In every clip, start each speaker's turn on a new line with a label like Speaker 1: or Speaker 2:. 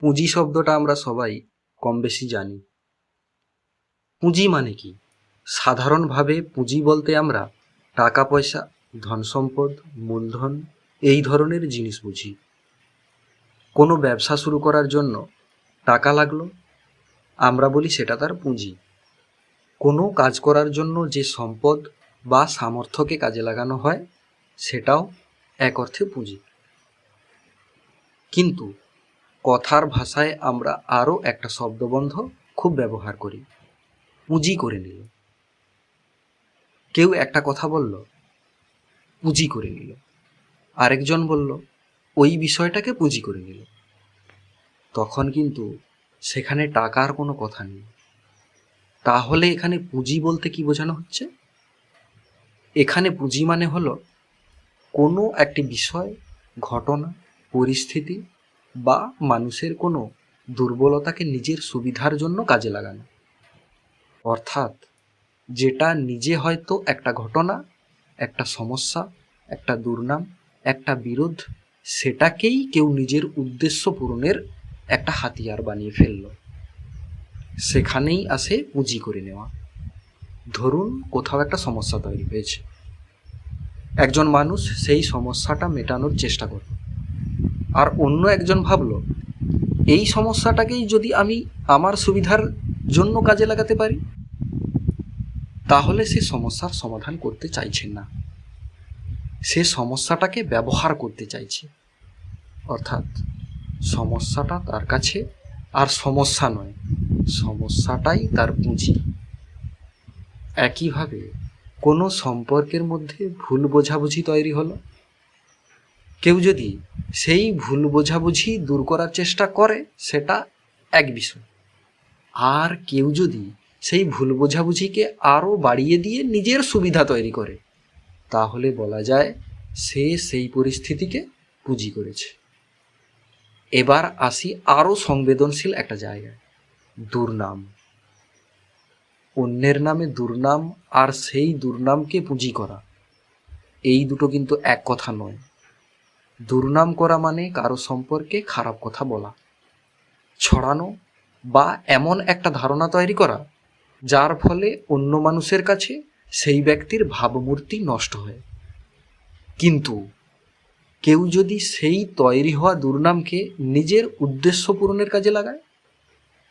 Speaker 1: পুঁজি শব্দটা আমরা সবাই কম বেশি জানি। পুঁজি মানে কি? সাধারণভাবে পুঁজি বলতে আমরা টাকা পয়সা, ধন সম্পদ, মূলধন এই ধরনের জিনিস বুঝি। কোনো ব্যবসা শুরু করার জন্য টাকা লাগলো, আমরা বলি সেটা তার পুঁজি। কোনো কাজ করার জন্য যে সম্পদ বা সামর্থ্যকে কাজে লাগানো হয় সেটাও এক অর্থে পুঁজি। কিন্তু কথার ভাষায় আমরা আরও একটা শব্দবন্ধ খুব ব্যবহার করি, পুঁজি করে নিল। কেউ একটা কথা বলল, পুঁজি করে নিল। আরেকজন বলল, ওই বিষয়টাকে পুঁজি করে নিল। তখন কিন্তু সেখানে টাকার কোনো কথা নেই। তাহলে এখানে পুঁজি বলতে কি বোঝানো হচ্ছে? এখানে পুঁজি মানে হলো কোনো একটি বিষয়, ঘটনা, পরিস্থিতি বা মানুষের কোনো দুর্বলতাকে নিজের সুবিধার জন্য কাজে লাগানো। অর্থাৎ যেটা নিজে হয়তো একটা ঘটনা, একটা সমস্যা, একটা দুর্নাম, একটা বিরোধ, সেটাকেই কেউ নিজের উদ্দেশ্য পূরণের একটা হাতিয়ার বানিয়ে ফেলল। সেখানেই আসে পুঁজি করে নেওয়া। ধরুন কোথাও একটা সমস্যা তৈরি হয়েছে, একজন মানুষ সেই সমস্যাটা মেটানোর চেষ্টা করল, আর অন্য একজন ভাবল এই সমস্যাটাকেই যদি আমি আমার সুবিধার জন্য কাজে লাগাতে পারি, তাহলে সে সমস্যার সমাধান করতে চাইছেন না, সে সমস্যাটাকে ব্যবহার করতে চাইছে। অর্থাৎ সমস্যাটা তার কাছে আর সমস্যা নয়, সমস্যাটাই তার পুঁজি। একইভাবে কোনো সম্পর্কের মধ্যে ভুল বোঝাবুঝি তৈরি হলো, কেউ যদি সেই ভুল বোঝাবুঝি দূর করার চেষ্টা করে সেটা এক বিষয়, আর কেউ যদি সেই ভুল বোঝাবুঝিকে আরও বাড়িয়ে দিয়ে নিজের সুবিধা তৈরি করে, তাহলে বলা যায় সে সেই পরিস্থিতিকে পুঁজি করেছে। এবার আসি আরও সংবেদনশীল একটা জায়গায়, দুর্নাম। অন্যের নামে দুর্নাম আর সেই দুর্নামকে পুঁজি করা, এই দুটো কিন্তু এক কথা নয়। দুর্নাম করা মানে কারো সম্পর্কে খারাপ কথা বলা, ছড়ানো বা এমন একটা ধারণা তৈরি করা যার ফলে অন্য মানুষের কাছে সেই ব্যক্তির ভাবমূর্তি নষ্ট হয়। কিন্তু কেউ যদি সেই তৈরি হওয়া দুর্নামকে নিজের উদ্দেশ্য পূরণের কাজে লাগায়,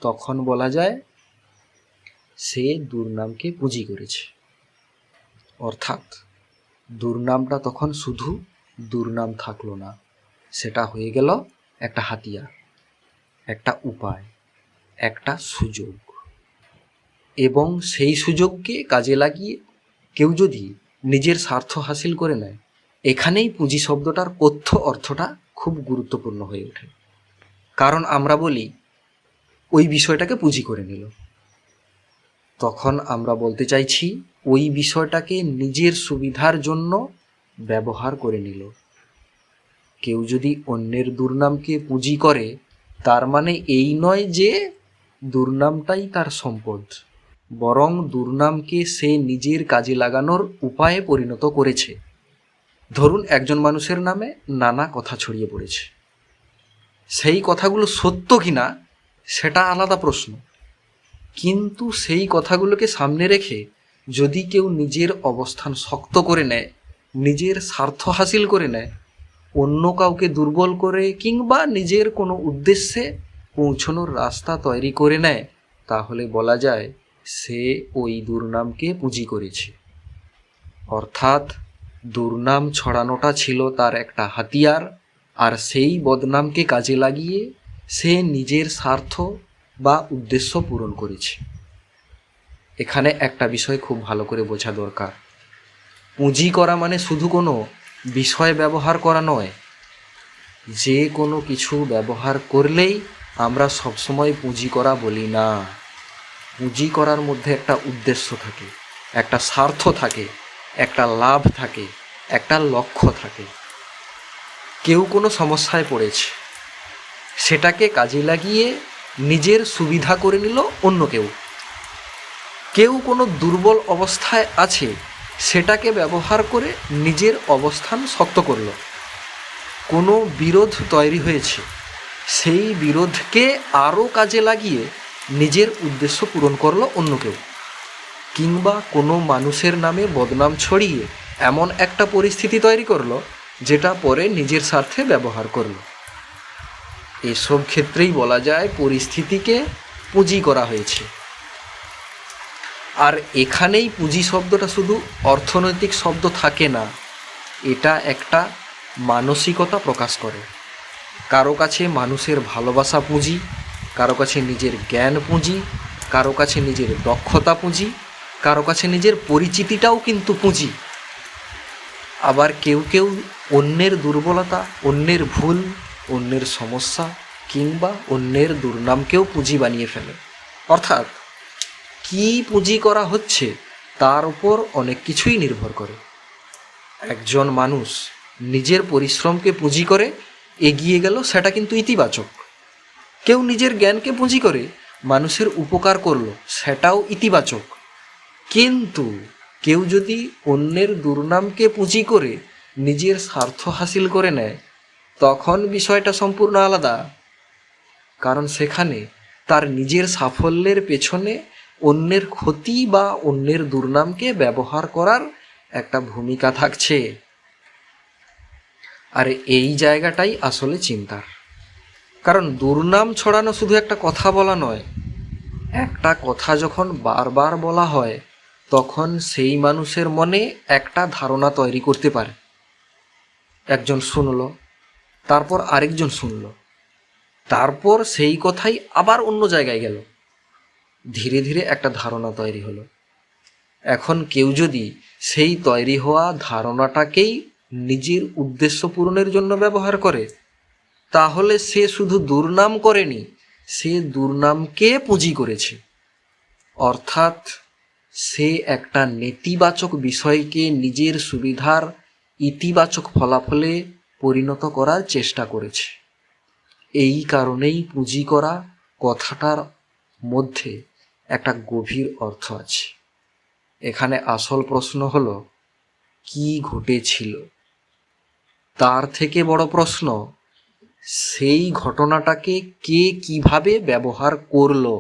Speaker 1: তখন বলা যায় সে দুর্নামকে পুঁজি করেছে। অর্থাৎ দুর্নামটা তখন শুধু দুর্নাম থাকলো না, সেটা হয়ে গেল একটা হাতিয়ার, একটা উপায়, একটা সুযোগ। এবং সেই সুযোগকে কাজে লাগিয়ে কেউ যদি নিজের স্বার্থ হাসিল করে নেয়, এখানেই পুঁজি শব্দটার কথ্য অর্থটা খুব গুরুত্বপূর্ণ হয়ে ওঠে। কারণ আমরা বলি ওই বিষয়টাকে পুঁজি করে নিল, তখন আমরা বলতে চাইছি ওই বিষয়টাকে নিজের সুবিধার জন্য ব্যবহার করে নিল। কেউ যদি অন্যের দুর্নামকে পুঁজি করে, তার মানে এই নয় যে দুর্নামটাই তার সম্পদ, বরং দুর্নামকে সে নিজের কাজে লাগানোর উপায়ে পরিণত করেছে। ধরুন একজন মানুষের নামে নানা কথা ছড়িয়ে পড়েছে, সেই কথাগুলো সত্য কিনা সেটা আলাদা প্রশ্ন, কিন্তু সেই কথাগুলোকে সামনে রেখে যদি কেউ নিজের অবস্থান শক্ত করে নেয়, নিজের স্বার্থ হাসিল করে নেয়, অন্য কাউকে দুর্বল করে কিংবা নিজের কোনো উদ্দেশ্যে পৌঁছানোর রাস্তা তৈরি করে নেয়, তাহলে বলা যায় সে ওই দুর্নামকে পুঁজি করেছে। অর্থাৎ দুর্নাম ছড়ানোটা ছিল তার একটা হাতিয়ার, আর সেই বদনামকে কাজে লাগিয়ে সে নিজের স্বার্থ বা উদ্দেশ্য পূরণ করেছে। এখানে একটা বিষয় খুব ভালো করে বোঝা দরকার, পুঁজি করা মানে শুধু কোনো বিষয় ব্যবহার করা নয়। যে কোনো কিছু ব্যবহার করলেই আমরা সবসময় পুঁজি করা বলি না। পুঁজি করার মধ্যে একটা উদ্দেশ্য থাকে, একটা স্বার্থ থাকে, একটা লাভ থাকে, একটা লক্ষ্য থাকে। কেউ কোনো সমস্যায় পড়েছে, সেটাকে কাজে লাগিয়ে নিজের সুবিধা করে নিল অন্য কেউ। কেউ কোনো দুর্বল অবস্থায় আছে, সেটাকে ব্যবহার করে নিজের অবস্থান শক্ত করল। কোনো বিরোধ তৈরি হয়েছে, সেই বিরোধকে আরও কাজে লাগিয়ে নিজের উদ্দেশ্য পূরণ করলো অন্য কেউ, কিংবা কোনো মানুষের নামে বদনাম ছড়িয়ে এমন একটা পরিস্থিতি তৈরি করলো যেটা পরে নিজের স্বার্থে ব্যবহার করলো। এসব ক্ষেত্রেই বলা যায় পরিস্থিতিকে পুঁজি করা হয়েছে। আর এখানেই পুঁজি শব্দটা শুধু অর্থনৈতিক শব্দ থাকে না, এটা একটা মানসিকতা প্রকাশ করে। কারো কাছে মানুষের ভালোবাসা পুঁজি, কারো কাছে নিজের জ্ঞান পুঁজি, কারো কাছে নিজের দক্ষতা পুঁজি, কারো কাছে নিজের পরিচিতিটাও কিন্তু পুঁজি। আবার কেউ কেউ অন্যের দুর্বলতা, অন্যের ভুল, অন্যের সমস্যা কিংবা অন্যের দুর্নামকেও পুঁজি বানিয়ে ফেলে। অর্থাৎ কী পুঁজি করা হচ্ছে তার উপর অনেক কিছুই নির্ভর করে। একজন মানুষ নিজের পরিশ্রমকে পুঁজি করে এগিয়ে গেল, সেটা কিন্তু ইতিবাচক। কেউ নিজের জ্ঞানকে পুঁজি করে মানুষের উপকার করলো, সেটাও ইতিবাচক। কিন্তু কেউ যদি অন্যের দুর্নামকে পুঁজি করে নিজের স্বার্থ হাসিল করে নেয়, তখন বিষয়টা সম্পূর্ণ আলাদা। কারণ সেখানে তার নিজের সাফল্যের পেছনে অন্যের ক্ষতি বা অন্যের দুর্নামকে ব্যবহার করার একটা ভূমিকা থাকছে। আর এই জায়গাটাই আসলে চিন্তার। কারণ দুর্নাম ছড়ানো শুধু একটা কথা বলা নয়, একটা কথা যখন বারবার বলা হয় তখন সেই মানুষের মনে একটা ধারণা তৈরি করতে পারে। একজন শুনল, তারপর আরেকজন শুনল, তারপর সেই কথাই আবার অন্য জায়গায় গেল, ধীরে ধীরে একটা ধারণা তৈরি হলো। এখন কেউ যদি সেই তৈরি হওয়া ধারণাটাকেই নিজের উদ্দেশ্য পূরণের জন্য ব্যবহার করে, তাহলে সে শুধু দুর্নাম করেনি, সে দুর্নামকে পুঁজি করেছে। অর্থাৎ সে একটা নেতিবাচক বিষয়কে নিজের সুবিধার ইতিবাচক ফলাফলে পরিণত করার চেষ্টা করেছে। এই কারণেই পুঁজি করা কথাটার মধ্যে একটা গভীর অর্থ আছে। এখানে আসল প্রশ্ন হলো কি ঘটেছিল, তার থেকে বড় প্রশ্ন সেই ঘটনাটাকে কে কিভাবে ব্যবহার করলো।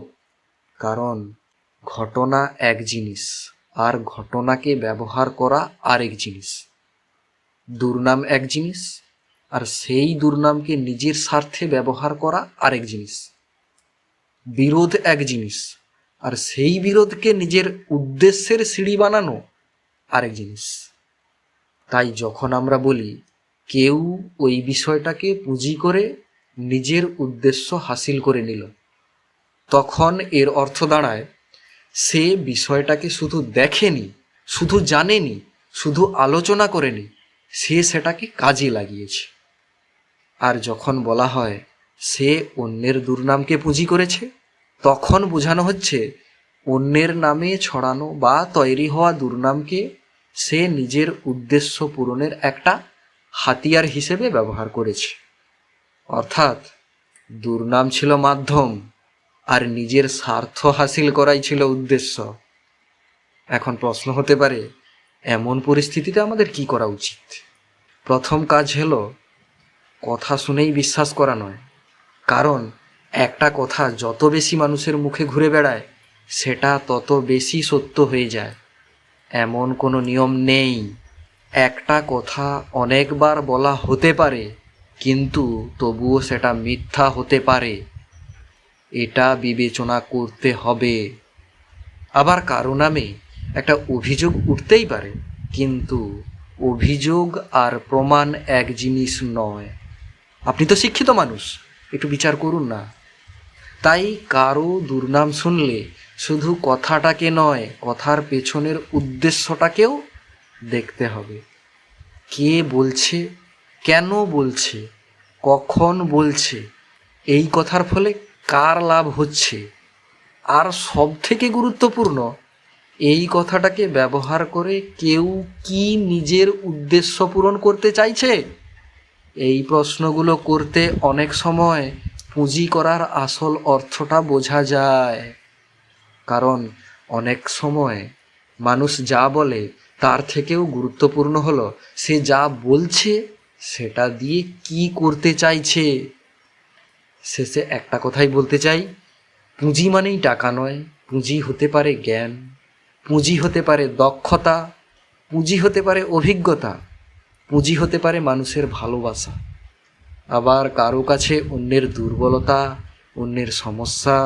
Speaker 1: কারণ ঘটনা এক জিনিস আর ঘটনাকে ব্যবহার করা আরেক জিনিস। দুর্নাম এক জিনিস আর সেই দুর্নামকে নিজের স্বার্থে ব্যবহার করা আরেক জিনিস। বিরোধ এক জিনিস আর সেই বিরোধকে নিজের উদ্দেশ্যের সিঁড়ি বানানো আরেক জিনিস। তাই যখন আমরা বলি কেউ ওই বিষয়টাকে পুঁজি করে নিজের উদ্দেশ্য হাসিল করে নিল, তখন এর অর্থ দাঁড়ায় সে বিষয়টাকে শুধু দেখেনি, শুধু জানেনি, শুধু আলোচনা করেনি, সে সেটাকে কাজে লাগিয়েছে। আর যখন বলা হয় সে অন্যের দুর্নামকে পুঁজি করেছে, তখন বোঝানো হচ্ছে অন্যের নামে ছড়ানো বা তৈরি হওয়া দুর্নামকে সে নিজের উদ্দেশ্য পূরণের একটা হাতিয়ার হিসেবে ব্যবহার করেছে। অর্থাৎ দুর্নাম ছিল মাধ্যম আর নিজের স্বার্থ হাসিল করাই ছিল উদ্দেশ্য। এখন প্রশ্ন হতে পারে, এমন পরিস্থিতিতে আমাদের কি করা উচিত? প্রথম কাজ হলো কথা শুনেই বিশ্বাস করা নয়। কারণ একটা কথা যত বেশি মানুষের মুখে ঘুরে বেড়ায়, সেটা তত বেশি সত্য হয়ে যায়। এমন কোনো নিয়ম নেই। একটা কথা অনেকবার বলা হতে পারে, কিন্তু তবুও সেটা মিথ্যা হতে পারে। এটা বিবেচনা করতে হবে। আবার কারো নামে একটা অভিযোগ উঠতেই পারে, কিন্তু অভিযোগ আর প্রমাণ এক জিনিস নয়। আপনি তো শিক্ষিত মানুষ, একটু বিচার করুন না। তাই কারো দুর্নাম শুনলে শুধু কথাটাকে নয়, কথার পেছনের উদ্দেশ্যটাকেও দেখতে হবে। কে বলছে, কেন বলছে, কখন বলছে, এই কথার ফলে কার লাভ হচ্ছে, আর সব থেকে গুরুত্বপূর্ণ, এই কথাটাকে ব্যবহার করে কেউ কি নিজের উদ্দেশ্য পূরণ করতে চাইছে। এই প্রশ্নগুলো করতে অনেক সময় পুঁজি করার আসল অর্থটা বোঝা যায়। কারণ অনেক সময় মানুষ যা বলে তার থেকেও গুরুত্বপূর্ণ হলো সে যা বলছে সেটা দিয়ে কি করতে চাইছে। শেষে একটা কথাই বলতে চাই, পুঁজি মানেই টাকা নয়, পুঁজি হতে পারে জ্ঞান, পুঁজি হতে পারে দক্ষতা, পুঁজি হতে পারে অভিজ্ঞতা, পুঁজি হতে পারে মানুষের ভালোবাসা। আবার কারো কাছে অন্যের দুর্বলতা, অন্যের সমস্যা,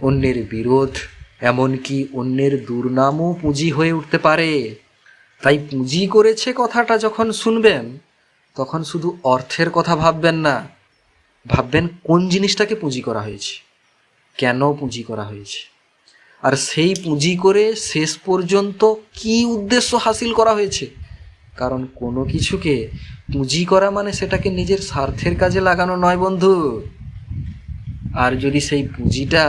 Speaker 1: অন্যের বিরোধ, এমনকি অন্যের দুর্নামও পুঁজি হয়ে উঠতে পারে। তাই পুঁজি করেছে কথাটা যখন শুনবেন, তখন শুধু অর্থের কথা ভাববেন না, ভাববেন কোন জিনিসটাকে পুঁজি করা হয়েছে, কেন পুঁজি করা হয়েছে, আর সেই পুঁজি করে শেষ পর্যন্ত কি উদ্দেশ্য হাসিল করা হয়েছে। কারণ কোনো কিছুকে পুঁজি করা মানে সেটাকে নিজের স্বার্থের কাজে লাগানো নয় বন্ধু। আর যদি সেই পুঁজিটা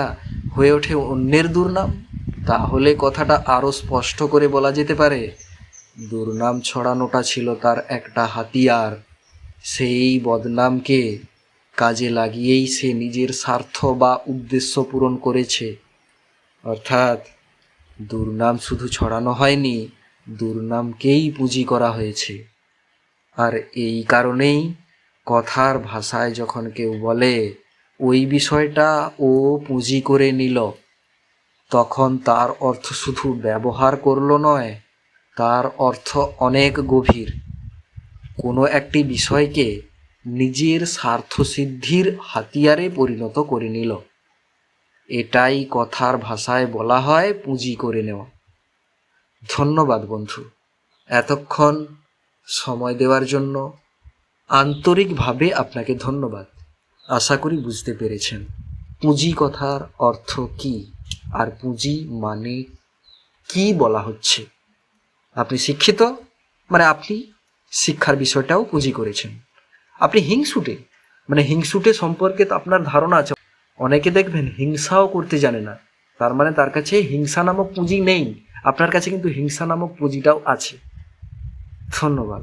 Speaker 1: হয়ে ওঠে অন্যের দুর্নাম, তাহলে কথাটা আরও স্পষ্ট করে বলা যেতে পারে, দুর্নাম ছড়ানোটা ছিল তার একটা হাতিয়ার। সেই বদনামকে কাজে লাগিয়েই সে নিজের স্বার্থ বা উদ্দেশ্য পূরণ করেছে। অর্থাৎ দুর্নাম শুধু ছড়ানো হয়নি, দুর্নামকেই পুঁজি করা হয়েছে। আর এই কারণেই কথার ভাষায় যখন কেউ বলে ওই বিষয়টা ও পুঁজি করে নিল, তখন তার অর্থ শুধু ব্যবহার করলো নয়, তার অর্থ অনেক গভীর। কোনো একটি বিষয়কে নিজের স্বার্থসিদ্ধির হাতিয়ারে পরিণত করে নিল। এটাই কথার ভাষায় বলা হয় পুঁজি করে নেওয়া। ধন্যবাদ বন্ধু, এতক্ষণ সময় দেওয়ার জন্য আন্তরিকভাবে আপনাকে ধন্যবাদ। আশা করি বুঝতে পেরেছেন পুঁজি কথার অর্থ কি, আর পুঁজি মানে কি বলা হচ্ছে। আপনি শিক্ষিত, মানে আপনি শিক্ষার বিষয়টাও পুঁজি করেছেন। আপনি হিংসুটে, মানে হিংসুটে সম্পর্কে তো আপনার ধারণা আছে। অনেকে দেখবেন হিংসাও করতে জানে না, তার মানে তার কাছে হিংসা নামক পুঁজি নেই। আপনার কাছে কিন্তু হিংসা নামক পুঁজিটাও আছে। ধন্যবাদ।